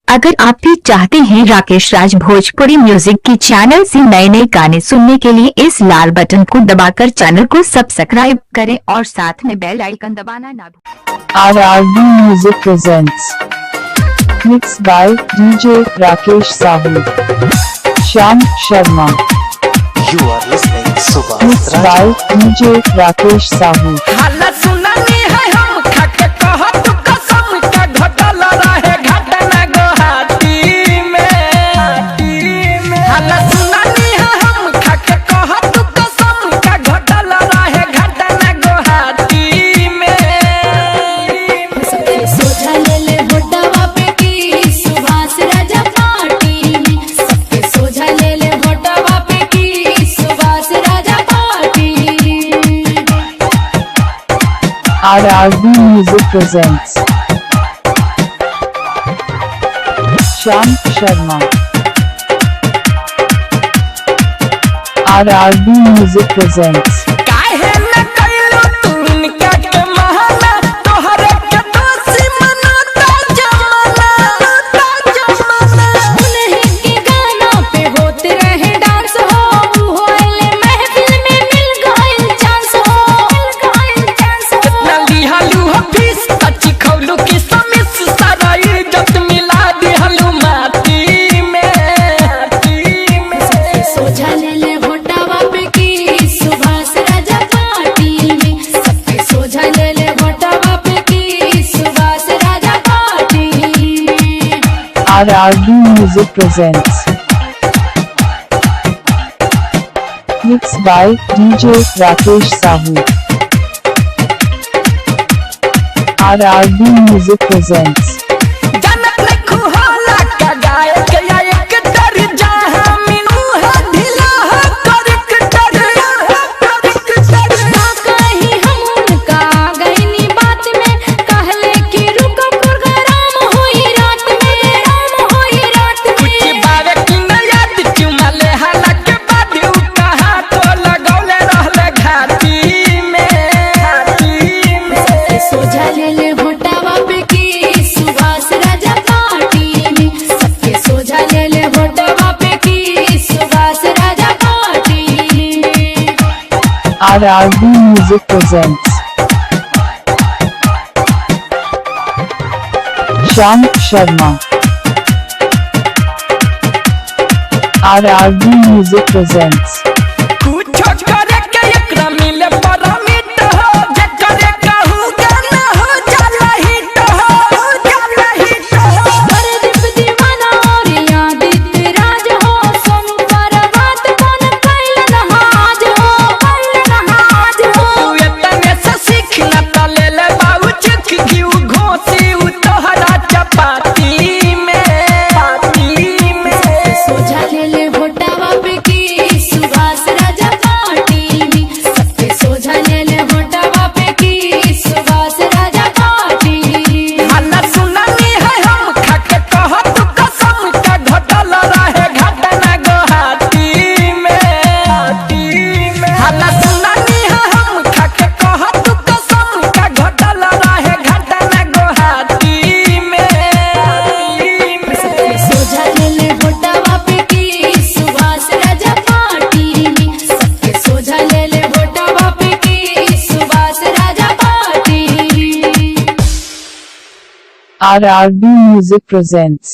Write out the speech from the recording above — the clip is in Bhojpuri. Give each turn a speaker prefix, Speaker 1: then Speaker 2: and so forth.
Speaker 1: अगर आप भी चाहते हैं राकेश राज भोजपुरी म्यूजिक की चैनल से नए नए गाने सुनने के लिए इस लाल बटन को दबाकर चैनल को सब्सक्राइब करें और साथ में बेल आइकन दबाना ना भूलें।
Speaker 2: RRB Music presents mixed by DJ Rakesh Sahu, Shyam Sharma.
Speaker 3: You are listening Subhas
Speaker 2: Mixed by DJ Rakesh Sahu.
Speaker 4: हाला सुनानी है हम खाके कहो तू कसम का घोटाल रहे घटना गुवाहाटी में हाला सुनानी है हम खाके कहो तू कसम का घोटाल रहे घटना गुवाहाटी में
Speaker 5: सबके सोझा ले ले भोटवा पे की सुभाष राजा पार्टी में सबके सोझा ले ले भोटवा पे की सुभाष राजा party
Speaker 2: RRB Music presents Shyam Sharma. RRB Music presents
Speaker 4: काहे न कइलो तू इनका के महाना तोहरे के दोषी मनाता जमाना
Speaker 5: उन्हीं के गाना पे होते रहे डांस हो होले महफिल में मिल गइल चांस हो
Speaker 4: नली हालू हो फीस कच्ची खौलू की समिस सारा इज्जत मिला दिहलू माटी में
Speaker 5: सबके सोझा ले ले भोटवा पे की सुभाष राजा पार्टी में सबके सोझा ले ले भोटवा पे की सुभाष राजा party
Speaker 2: RRB Music presents mixed by DJ Rakesh Sahu. RRB Music presents
Speaker 4: जनक लखू होला का गायक या एक डर जहां मिनू है ढिला है करक डर
Speaker 5: ना कहीं हम उनका गईनी बात में कहले कि रुको प्रोग्राम होई रात
Speaker 4: कुछ
Speaker 5: में
Speaker 4: बारे की न याद चुमा ले हाला के बाद उ कहा तो लगौले रहले घाटी में
Speaker 5: सबके सोझा ले ले भोटवा पे की सुभाष राजा पार्टी में सबके सोझा ले ले भोटवा पे की सुभाष राजा party
Speaker 2: RRB Music presents Shyam Sharma. RRB Music presents
Speaker 4: कुछ करे के एकरा मिले परमिट हो जे करे कहू गाना हो जाला हिट हो
Speaker 5: परदीप दीवाना और यादित राज हो सोनू पर बात कौन कैलन हाज हो
Speaker 4: तू एतने से सीख न त ले ले बाऊ चिख घिउ घोसी उ तोहरा चपाती में
Speaker 5: सोझा ले ले भोटवा पे की सुभाष राजा पार्टी में सबके सोझा ले ले भोटवा पे की सुभाष राजा पार्टी
Speaker 4: हाला सुनानी है हम खाके कहो तू कसम का घोटाल रहे घटना गुवाहाटी में हाला सुनानी है हम खाके कहो तू कसम का घोटाल रहे घटना गुवाहाटी में
Speaker 5: सबके सोझा ले ले भोटवा पे की सुभाष राजा पार्टी में सबके सोझा ले ले भोटवा पे की सुभाष राजा पार्टी
Speaker 2: RRB Music presents